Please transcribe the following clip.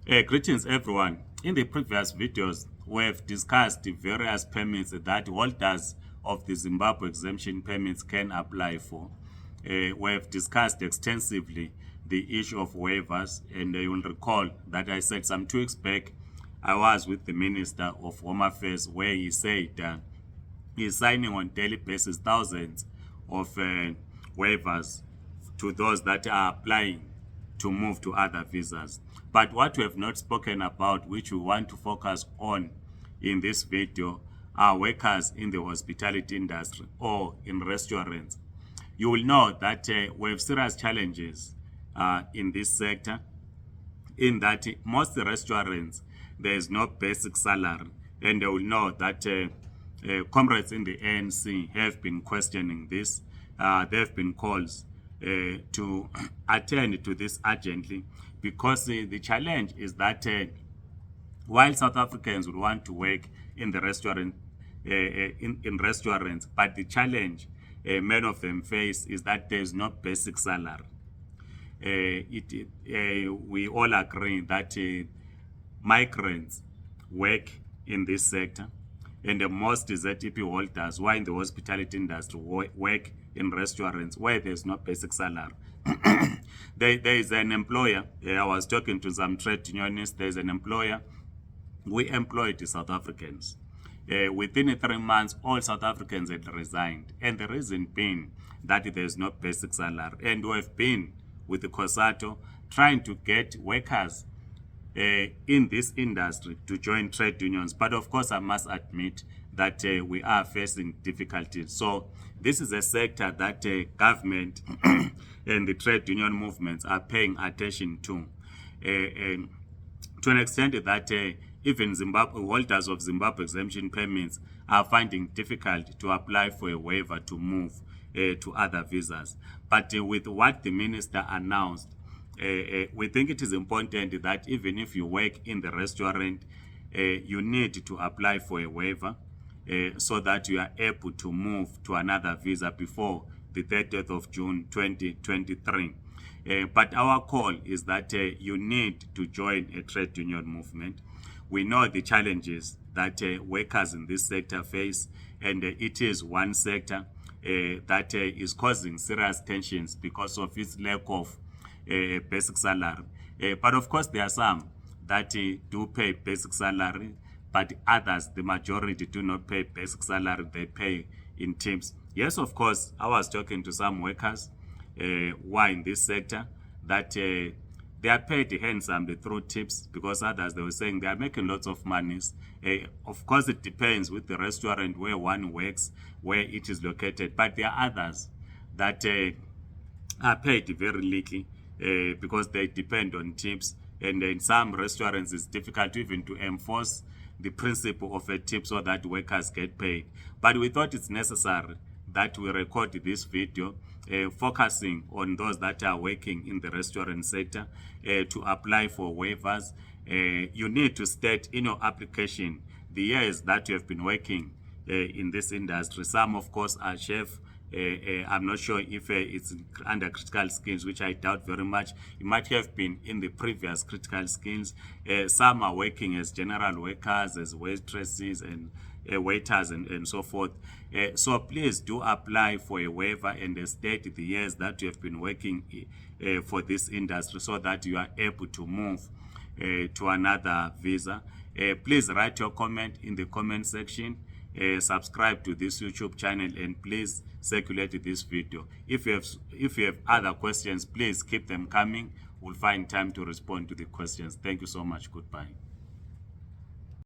Greetings everyone. In the previous videos, we have discussed the various permits that holders of the Zimbabwe exemption permits can apply for. We have discussed extensively the issue of waivers, and you will recall that I said some 2 weeks back, I was with the Minister of Home Affairs where he said he's signing on daily basis thousands of waivers to those that are applying to move to other visas. But what we have not spoken about, which we want to focus on in this video, are workers in the hospitality industry or in restaurants. You will know that we have serious challenges in this sector, in that most restaurants, there is no basic salary, and they will know that comrades in the ANC have been questioning this. There have been calls to attend to this urgently, because the challenge is that while South Africans would want to work in the restaurant, in restaurants, but the challenge many of them face is that there is no basic salary. We all agree that migrants work in this sector, and the most ZEP holders who are in the hospitality industry work in restaurants where there's no basic salary. There is an employer, I was talking to some trade unionists, there's an employer, we employed the South Africans. Within 3 months, all South Africans had resigned, and the reason being that there's no basic salary. And we have been with the COSATU trying to get workers in this industry to join trade unions. But of course, I must admit that we are facing difficulties. So this is a sector that government and the trade union movements are paying attention to an extent that even Zimbabwe holders of Zimbabwe exemption permits are finding difficult to apply for a waiver to move to other visas. But with what the minister announced, we think it is important that even if you work in the restaurant, you need to apply for a waiver so that you are able to move to another visa before the 30th of June 2023. But our call is that you need to join a trade union movement. We know the challenges that workers in this sector face, and it is one sector that is causing serious tensions because of its lack of basic salary. But of course, there are some that do pay basic salary, but others, the majority, do not pay basic salary, they pay in tips. Yes, of course, I was talking to some workers who are in this sector that they are paid handsomely through tips, because others, they were saying they are making lots of money. Of course, it depends with the restaurant where one works, where it is located. But there are others that are paid very little because they depend on tips. And in some restaurants, it's difficult even to enforce the principle of a tip so that workers get paid. But we thought it's necessary that we record this video focusing on those that are working in the restaurant sector to apply for waivers. You need to state in your application the years that you have been working in this industry. Some, of course, are chef. I'm not sure if it's under critical skills, which I doubt very much. It might have been in the previous critical skills. Some are working as general workers, as waitresses and waiters and so forth. So please do apply for a waiver and state the years that you have been working for this industry so that you are able to move to another visa. Please write your comment in the comment section. Subscribe to this YouTube channel, and please circulate this video. If you have other questions, please keep them coming. We'll find time to respond to the questions. Thank you so much. Goodbye.